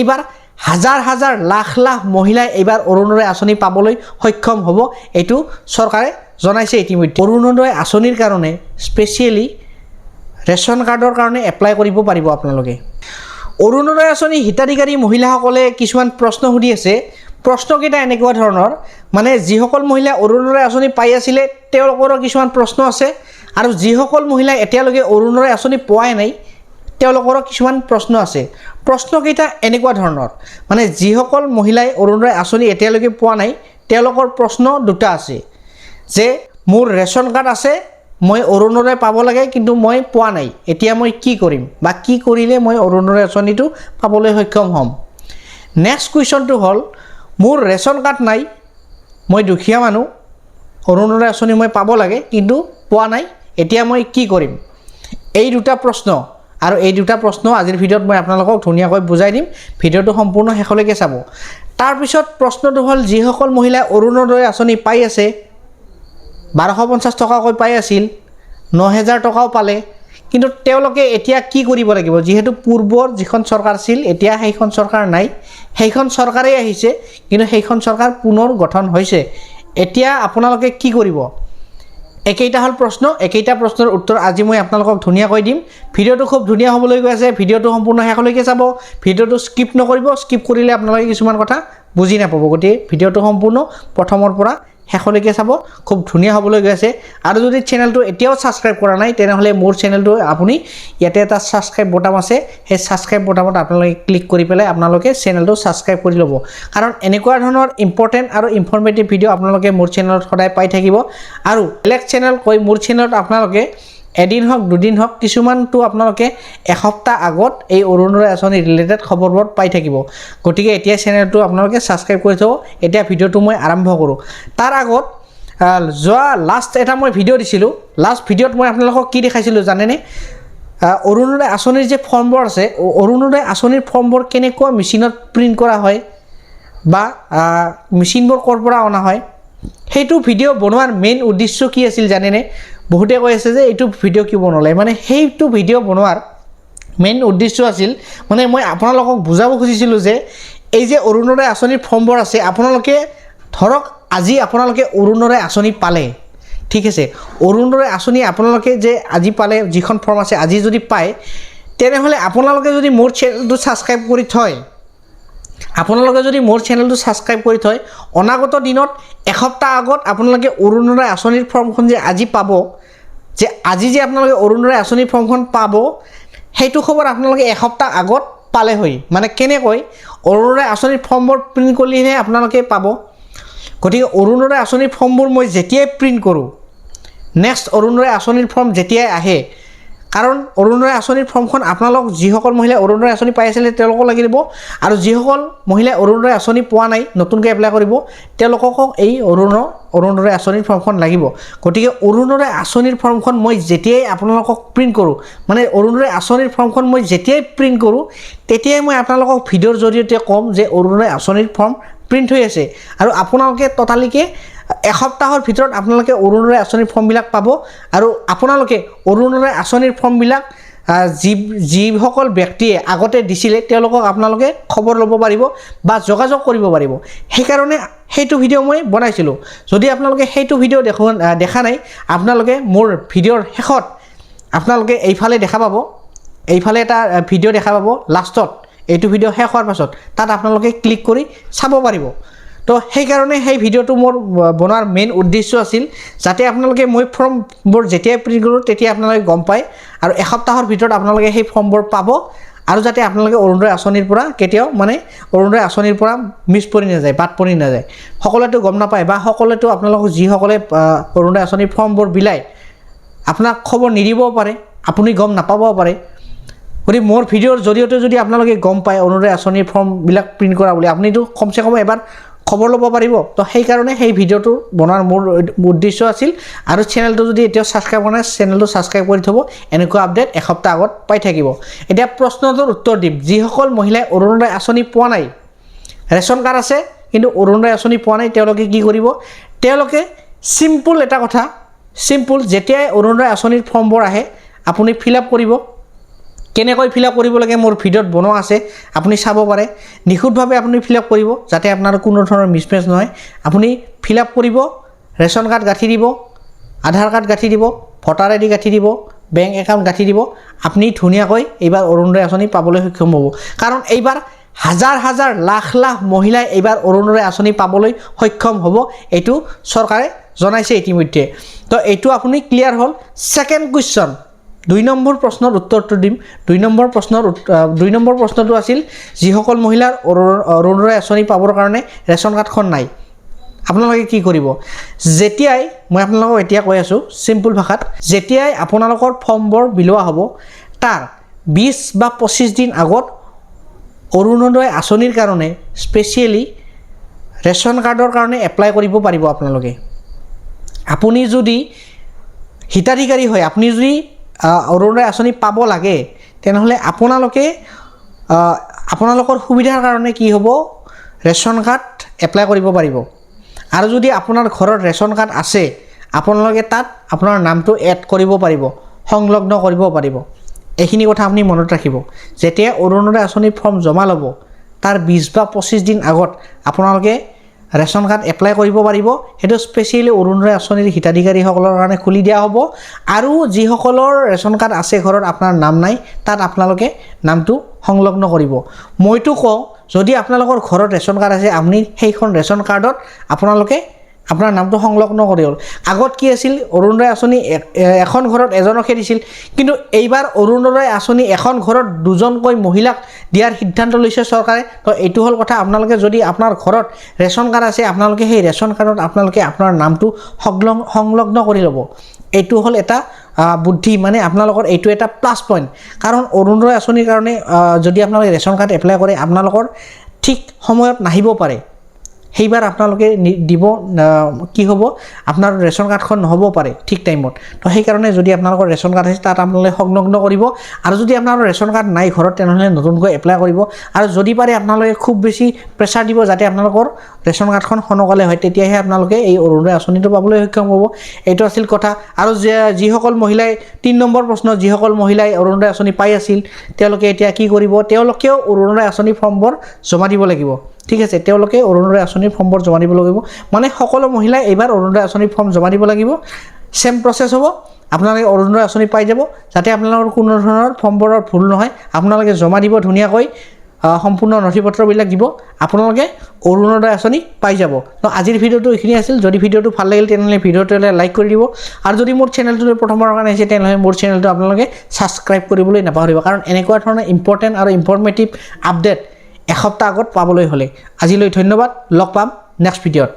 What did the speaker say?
এইবাৰ হাজাৰ হাজাৰ লাখ লাখ মহিলাই এইবাৰ অৰুণোদয় আঁচনি পাবলৈ সক্ষম হ'ব এইটো চৰকাৰে জনাইছে ইতিমধ্যে অৰুণোদয় আঁচনিৰ কাৰণে স্পেচিয়েলি ৰেচন কাৰ্ডৰ কাৰণে এপ্লাই কৰিব পাৰিব আপোনালোকে অৰুণোদয় আঁচনি হিতাধিকাৰী মহিলাসকলে কিছুমান প্ৰশ্ন সুধি আছে প্ৰশ্নকেইটা এনেকুৱা ধৰণৰ মানে যিসকল মহিলা অৰুণোদয় আঁচনি পাই আছিলে তেওঁলোকৰ কিছুমান প্ৰশ্ন আছে আৰু যিসকল মহিলা এতিয়ালৈকে অৰুণোদয় আঁচনি পোৱাই নাই তেওঁলোকৰ কিছুমান প্ৰশ্ন আছে প্ৰশ্নকেইটা এনেকুৱা ধৰণৰ মানে যিসকল মহিলাই অৰুণোদয় আঁচনি এতিয়ালৈকে পোৱা নাই তেওঁলোকৰ প্ৰশ্ন দুটা আছে যে মোৰ ৰেচন কাৰ্ড আছে মই অৰুণোদয় পাব লাগে কিন্তু মই পোৱা নাই এতিয়া মই কি কৰিম বা কি কৰিলে মই অৰুণোদয় আঁচনিটো পাবলৈ সক্ষম হ'ম নেক্সট কুৱেশ্যনটো হ'ল মোৰ ৰেচন কাৰ্ড নাই মই দুখীয়া মানুহ অৰুণোদয় আঁচনি মই পাব লাগে কিন্তু পোৱা নাই এতিয়া মই কি কৰিম এই দুটা প্ৰশ্ন আৰু এই দুটা প্ৰশ্ন আজিৰ ভিডিঅ'ত মই আপোনালোকক ধুনীয়াকৈ বুজাই দিম ভিডিঅ'টো সম্পূৰ্ণ শেষলৈকে চাব তাৰ পিছত প্ৰশ্নটো হ'ল যিসকল মহিলাই অৰুণোদয় আঁচনি পাই আছে 1250 টকাকৈ পাই আছিল 9000 টকাও পালে কিন্তু তেওঁলোকে এতিয়া কি কৰিব লাগিব যেহেতু পূৰ্বৰ যিখন চৰকাৰ আছিল এতিয়া সেইখন চৰকাৰ নাই সেইখন চৰকাৰেই আহিছে কিন্তু সেইখন চৰকাৰ পুনৰ গঠন হৈছে এতিয়া আপোনালোকে কি কৰিব একেইটা হল প্ৰশ্ন একেইটা প্ৰশ্নৰ উত্তৰ আজি মই আপোনালোকক ধুনীয়াকৈ দিম ভিডিঅ'টো খুব ধুনীয়া হ'বলৈ গৈ আছে ভিডিঅ'টো সম্পূৰ্ণ শেষলৈকে চাব ভিডিঅ'টো স্কিপ নকৰিব স্কিপ কৰিলে আপোনালোকে কিছুমান কথা বুজি নাপাব গতিকে ভিডিঅ'টো সম্পূৰ্ণ প্ৰথমৰ পৰা শেষলৈকে চাব খুব ধুনীয়া হ'বলৈ গৈ আছে আৰু যদি চেনেলটো এতিয়াও সাবস্ক্ৰাইব কৰা নাই তেনেহলে মোৰ চেনেলটো আপুনি ইয়াতে এটা সাবস্ক্ৰাইব বটন আছে সেই সাবস্ক্ৰাইব বটনত আপোনালোকে ক্লিক কৰি পেলাই আপোনালোকে চেনেলটো সাবস্ক্ৰাইব কৰি ল'ব কাৰণ এনেকুৱা ধৰণৰ ইম্পৰ্টেন্ট আৰু ইনফৰমেটিভ ভিডিঅ' আপোনালোকে মোৰ চেনেলত সদায় পাই থাকিব আৰু বেলেগ চেনেল কৈ মোৰ চেনেলত আপোনালোকে এদিন হওক দুদিন হওক কিছুমানটো আপোনালোকে এসপ্তাহ আগত এই অৰুণোদয় আঁচনি ৰিলেটেড খবৰবোৰ পাই থাকিব গতিকে এতিয়া চেনেলটো আপোনালোকে সাবস্ক্ৰাইব কৰি থব এতিয়া ভিডিঅ'টো মই আৰম্ভ কৰোঁ তাৰ আগত যোৱা লাষ্ট এটা মই ভিডিঅ' দিছিলোঁ লাষ্ট ভিডিঅ'ত মই আপোনালোকক কি দেখাইছিলোঁ জানেনে অৰুণোদয় আঁচনিৰ যে ফৰ্মবোৰ আছে অৰুণোদয় আঁচনিৰ ফৰ্মবোৰ কেনেকুৱা মেচিনত প্ৰিণ্ট কৰা হয় বা মেচিনবোৰ ক'ৰ পৰা অনা হয় সেইটো ভিডিঅ' বনোৱাৰ মেইন উদ্দেশ্য কি আছিল জানেনে বহুতে কৈ আছে যে এইটো ভিডিঅ' কি বনালে মানে সেইটো ভিডিঅ' বনোৱাৰ মেইন উদ্দেশ্য আছিল মানে মই আপোনালোকক বুজাব খুজিছিলোঁ যে এই যে অৰুণোদয় আঁচনিৰ ফৰ্মবোৰ আছে আপোনালোকে ধৰক আজি আপোনালোকে অৰুণোদয় আঁচনি পালে ঠিক আছে অৰুণোদয় আঁচনি আপোনালোকে যে আজি পালে যিখন ফৰ্ম আছে আজি যদি পায় তেনেহ'লে আপোনালোকে যদি মোৰ চেনেলটো সাবস্ক্ৰাইব কৰি থয় আপোনালোকে যদি মোৰ চেনেলটো সাবস্ক্ৰাইব কৰি থয় অনাগত দিনত এসপ্তাহ আগত আপোনালোকে অৰুণোদয় আঁচনিৰ ফৰ্মখন যে আজি পাব যে আজি যে আপোনালোকে অৰুণোদয় আঁচনিৰ ফৰ্মখন পাব সেইটো খবৰ আপোনালোকে এসপ্তাহ আগত পালে হৈ মানে কেনেকৈ অৰুণোদয় আঁচনিৰ ফৰ্মবোৰ প্ৰিণ্ট কৰিলেহে আপোনালোকে পাব গতিকে অৰুণোদয় আঁচনিৰ ফৰ্মবোৰ মই যেতিয়াই প্ৰিণ্ট কৰোঁ নেক্সট অৰুণোদয় আঁচনিৰ ফৰ্ম যেতিয়াই আহে কাৰণ অৰুণোদয় আঁচনিৰ ফৰ্মখন আপোনালোক যিসকল মহিলাই অৰুণোদয় আঁচনি পাই আছিলে তেওঁলোকক লাগিব আৰু যিসকল মহিলাই অৰুণোদয় আঁচনি পোৱা নাই নতুনকৈ এপ্লাই কৰিব তেওঁলোকক এই অৰুণোদয় আঁচনিৰ ফৰ্মখন লাগিব গতিকে অৰুণোদয় আঁচনিৰ ফৰ্মখন মই যেতিয়াই আপোনালোকক প্ৰিণ্ট কৰোঁ মানে অৰুণোদয় আঁচনিৰ ফৰ্মখন মই যেতিয়াই প্ৰিণ্ট কৰোঁ তেতিয়াই মই আপোনালোকক ভিডিঅ'ৰ জৰিয়তে ক'ম যে অৰুণোদয় আঁচনিৰ ফৰ্ম প্ৰিণ্ট হৈ আছে আৰু আপোনালোকে ট'টালিকে এসপ্তাহৰ ভিতৰত আপোনালোকে অৰুণোদয় আঁচনিৰ ফৰ্মবিলাক পাব আৰু আপোনালোকে অৰুণোদয় আঁচনিৰ ফৰ্মবিলাক যিসকল ব্যক্তিয়ে আগতে দিছিলে তেওঁলোকক আপোনালোকে খবৰ ল'ব পাৰিব বা যোগাযোগ কৰিব পাৰিব সেইকাৰণে সেইটো ভিডিঅ' মই বনাইছিলোঁ যদি আপোনালোকে সেইটো ভিডিঅ' দেখা নাই আপোনালোকে মোৰ ভিডিঅ'ৰ শেষত আপোনালোকে এইফালে দেখা পাব এইফালে এটা ভিডিঅ' দেখা পাব লাষ্টত এইটো ভিডিঅ' শেষ হোৱাৰ পাছত তাত আপোনালোকে ক্লিক কৰি চাব পাৰিব তো সেইকাৰণে সেই ভিডিঅ'টো মোৰ বনোৱাৰ মেইন উদ্দেশ্য আছিল যাতে আপোনালোকে মই ফৰ্মবোৰ যেতিয়াই প্ৰিণ্ট কৰোঁ তেতিয়া আপোনালোকে গম পায় আৰু এসপ্তাহৰ ভিতৰত আপোনালোকে সেই ফৰ্মবোৰ পাব আৰু যাতে আপোনালোকে অৰুণোদয় আঁচনিৰ পৰা কেতিয়াও মানে অৰুণোদয় আঁচনিৰ পৰা মিছ পৰি নাযায় বাদ পৰি নাযায় সকলোৱেতো গম নাপায় বা সকলোৱেতো আপোনালোকক যিসকলে অৰুণোদয় আঁচনিৰ ফৰ্মবোৰ বিলায় আপোনাক খবৰ নিদিবও পাৰে আপুনি গম নাপাবও পাৰে গতিকে মোৰ ভিডিঅ'ৰ জৰিয়তে যদি আপোনালোকে গম পায় অৰুণোদয় আঁচনিৰ ফৰ্মবিলাক প্ৰিণ্ট কৰা বুলি আপুনিতো কমচে কম এবাৰ খবৰ ল'ব পাৰিব তো সেইকাৰণে সেই ভিডিঅ'টো বনোৱাৰ মোৰ উদ্দেশ্য আছিল আৰু চেনেলটো যদি এতিয়াও সাবস্ক্ৰাইব কৰা নাই চেনেলটো সাবস্ক্ৰাইব কৰি থ'ব এনেকুৱা আপডেট এসপ্তাহ আগত পাই থাকিব এতিয়া প্ৰশ্নটোৰ উত্তৰ দিম যিসকল মহিলাই অৰুণোদয় আঁচনি পোৱা নাই ৰেচন কাৰ্ড আছে কিন্তু অৰুণোদয় আঁচনি পোৱা নাই তেওঁলোকে কি কৰিব তেওঁলোকে সিম্পল এটা কথা সিম্পল যেতিয়াই অৰুণোদয় আঁচনিৰ ফৰ্মবোৰ আহে আপুনি ফিল আপ কৰিব কেনেকৈ ফিল আপ কৰিব লাগে মোৰ ভিডিঅ'ত বনোৱা আছে, আপুনি চাব পাৰে। নিখুঁতভাৱে আপুনি ফিল আপ কৰিব যাতে আপোনাৰ কোনো ধৰণৰ মিছমেচ নহয়। আপুনি ফিল আপ কৰিব, ৰেচন কাৰ্ড গাঁঠি দিব, আধাৰ কাৰ্ড গাঁঠি দিব, ভোটাৰ আইডি গাঁঠি দিব, বেংক একাউণ্ট গাঁঠি দিব। আপুনি ধুনীয়াকৈ এইবাৰ অৰুণোদয় আঁচনি পাবলৈ সক্ষম হ'ব। কাৰণ এইবাৰ হাজাৰ হাজাৰ লাখ লাখ মহিলাই এইবাৰ অৰুণোদয় আঁচনি পাবলৈ সক্ষম হ'ব, এইটো চৰকাৰে জনাইছে ইতিমধ্যে। তো এইটো আপুনি ক্লিয়াৰ হ'ল। ছেকেণ্ড কুৱেশ্যন, 2 নম্বৰ প্ৰশ্নৰ উত্তৰটো দিম। 2 নম্বৰ প্ৰশ্নটো আছিল যিসকল মহিলাৰ অৰুণোদয় আঁচনি পাবৰ কাৰণে ৰেচন কাৰ্ডখন নাই, আপোনালোকে কি কৰিব? যেতিয়াই, মই আপোনালোকক এতিয়া কৈ আছোঁ চিম্পুল ভাষাত, যেতিয়াই আপোনালোকৰ ফৰ্মবোৰ বিলোৱা হ'ব তাৰ 20 বা 25 দিন আগত অৰুণোদয় আঁচনিৰ কাৰণে স্পেচিয়েলি ৰেচন কাৰ্ডৰ কাৰণে এপ্লাই কৰিব পাৰিব আপোনালোকে। আপুনি যদি হিতাধিকাৰী হয়, আপুনি যদি অৰুণোদয় আঁচনি পাব লাগে, তেনেহ'লে আপোনালোকৰ সুবিধাৰ কাৰণে কি হ'ব, ৰেচন কাৰ্ড এপ্লাই কৰিব পাৰিব। আৰু যদি আপোনাৰ ঘৰত ৰেচন কাৰ্ড আছে, আপোনালোকে তাত আপোনাৰ নামটো এড কৰিব পাৰিব, সংলগ্ন কৰিব পাৰিব। এইখিনি কথা আপুনি মনত ৰাখিব। যেতিয়া অৰুণোদয় আঁচনিৰ ফৰ্ম জমা ল'ব তাৰ 20 বা 25 দিন আগত আপোনালোকে ৰেচন কাৰ্ড এপ্লাই কৰিব পাৰিব। সেইটো স্পেচিয়েলি অৰুণোদয় আঁচনিৰ হিতাধিকাৰীসকলৰ কাৰণে খুলি দিয়া হ'ব। আৰু যিসকলৰ ৰেচন কাৰ্ড আছে ঘৰত, আপোনাৰ নাম নাই, তাত আপোনালোকে নামটো সংলগ্ন কৰিব। মইতো কওঁ, যদি আপোনালোকৰ ঘৰত ৰেচন কাৰ্ড আছে, আপুনি সেইখন ৰেচন কাৰ্ডত আপোনালোকে আপোনাৰ নামটো সংলগ্ন কৰি হ'ল। আগত কি আছিল, অৰুণোদয় আঁচনি এখন ঘৰত এজনকহে দিছিল, কিন্তু এইবাৰ অৰুণোদয় আঁচনি এখন ঘৰত 2জনকৈ মহিলাক দিয়াৰ সিদ্ধান্ত লৈছে চৰকাৰে। তো এইটো হ'ল কথা, আপোনালোকে যদি আপোনাৰ ঘৰত ৰেচন কাৰ্ড আছে, আপোনালোকে সেই ৰেচন কাৰ্ডত আপোনালোকে আপোনাৰ নামটো সংলগ্ন কৰি ল'ব। এইটো হ'ল এটা বুদ্ধি, মানে আপোনালোকৰ এইটো এটা প্লাছ পইণ্ট। কাৰণ অৰুণোদয় আঁচনিৰ কাৰণে যদি আপোনালোকে ৰেচন কাৰ্ড এপ্লাই কৰে, আপোনালোকৰ ঠিক সময়ত নাহিব পাৰে, সেইবাৰ আপোনালোকে দিব, কি হ'ব, আপোনাৰ ৰেচন কাৰ্ডখন নহ'ব পাৰে ঠিক টাইমত। তো সেইকাৰণে যদি আপোনালোকৰ ৰেচন কাৰ্ড আছে, তাত আপোনালোকে সংলগ্ন কৰিব। আৰু যদি আপোনালোকৰ ৰেচন কাৰ্ড নাই ঘৰত, তেনেহ'লে নতুনকৈ এপ্লাই কৰিব। আৰু যদি পাৰে আপোনালোকে খুব বেছি প্ৰেছাৰ দিব যাতে আপোনালোকৰ ৰেচন কাৰ্ডখন সোনকালে হয়, তেতিয়াহে আপোনালোকে এই অৰুণোদয় আঁচনিটো পাবলৈ সক্ষম হ'ব। এইটো আছিল কথা। আৰু যিসকল মহিলাই 3 নম্বৰ প্ৰশ্ন, যিসকল মহিলাই অৰুণোদয় আঁচনি পাই আছিল, তেওঁলোকে এতিয়া কি কৰিব? তেওঁলোকেও অৰুণোদয় আঁচনি ফৰ্মবোৰ জমা দিব লাগিব। ঠিক আছে, তেওঁলোকে অৰুণোদয় আঁচনিৰ ফৰ্মবোৰ জমা দিব লাগিব। মানে সকলো মহিলাই এইবাৰ অৰুণোদয় আঁচনিৰ ফৰ্ম জমা দিব লাগিব। চেম প্ৰচেছ হ'ব, আপোনালোকে অৰুণোদয় আঁচনি পাই যাব। যাতে আপোনালোকৰ কোনো ধৰণৰ ফৰ্মবোৰৰ ভুল নহয়, আপোনালোকে জমা দিব ধুনীয়াকৈ, সম্পূৰ্ণ নথি পত্ৰবিলাক দিব, আপোনালোকে অৰুণোদয় আঁচনি পাই যাব। তো আজিৰ ভিডিঅ'টো এইখিনি আছিল। যদি ভিডিঅ'টো ভাল লাগিল, তেনেহ'লে ভিডিঅ'টো লাইক কৰি দিব। আৰু যদি মোৰ চেনেলটো প্ৰথমবাৰৰ কাৰণে আহিছে, তেনেহ'লে মোৰ চেনেলটো আপোনালোকে ছাবস্ক্ৰাইব কৰিবলৈ নাপাহৰিব। কাৰণ এনেকুৱা ধৰণৰ ইম্পৰ্টেণ্ট আৰু ইনফৰ্মেটিভ আপডেট এসপ্তাহ আগত পাবলৈ হ'লে। আজিলৈ ধন্যবাদ, লগ পাম নেক্সট ভিডিঅ'ত।